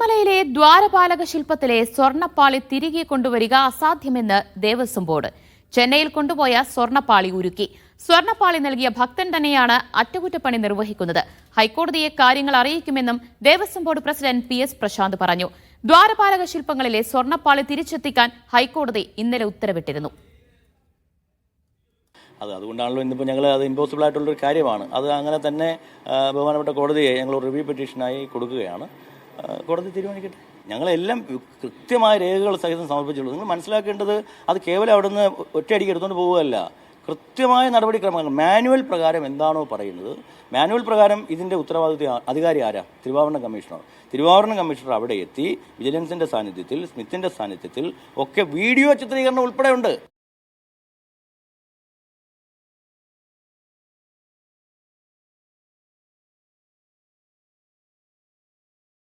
ശബരിമലയിലെ ദ്വാരപാലക ശില്പത്തിലെ സ്വർണ്ണപ്പാളി തിരികെ കൊണ്ടുവരിക അസാധ്യമെന്ന് ദേവസ്വം ബോർഡ്. ചെന്നൈയിൽ കൊണ്ടുപോയ സ്വർണ്ണപ്പാളി ഉരുക്കി. സ്വർണ്ണപ്പാളി നൽകിയ ഭക്തൻ തന്നെയാണ് അറ്റകുറ്റപ്പണി നിർവഹിക്കുന്നത്. ഹൈക്കോടതിയെ കാര്യങ്ങൾ അറിയിക്കുമെന്നും Devaswom board president PS Prashanth പറഞ്ഞു. ദ്വാരപാലക ശില്പങ്ങളിലെ സ്വർണ്ണപ്പാളി തിരിച്ചെത്തിക്കാൻ ഹൈക്കോടതി ഇന്നലെ ഉത്തരവിട്ടിരുന്നു. അതുകൊണ്ടാണല്ലോ ഇന്നിപ്പോൾ ഞങ്ങൾ അത് ഇമ്പോസിബിൾ ആയിട്ടുള്ളൊരു കാര്യമാണ്. അത് അങ്ങനെ തന്നെ ബഹുമാനപ്പെട്ട കോടതിയെ ഞങ്ങൾ റിവ്യൂ പെറ്റീഷനായി കൊടുക്കുകയാണ്. കോടതി തീരുമാനിക്കട്ടെ. ഞങ്ങളെല്ലാം കൃത്യമായ രേഖകൾ സഹിതം സമർപ്പിച്ചുള്ളൂ. നിങ്ങൾ മനസ്സിലാക്കേണ്ടത് അത് കേവലം അവിടുന്ന് ഒറ്റയടിക്ക് എടുത്തുകൊണ്ട് പോവുകയല്ല. കൃത്യമായ നടപടിക്രമങ്ങൾ മാനുവൽ പ്രകാരം എന്താണോ പറയുന്നത്, മാനുവൽ പ്രകാരം ഇതിൻ്റെ ഉത്തരവാദിത്വ അധികാരി ആരാ? തിരുവാഭരണ കമ്മീഷണർ. തിരുവാഭരണ കമ്മീഷണർ അവിടെ എത്തി വിജിലൻസിൻ്റെ സാന്നിധ്യത്തിൽ, സ്മിത്തിൻ്റെ സാന്നിധ്യത്തിൽ ഒക്കെ വീഡിയോ ചിത്രീകരണം ഉൾപ്പെടെ ഉണ്ട്.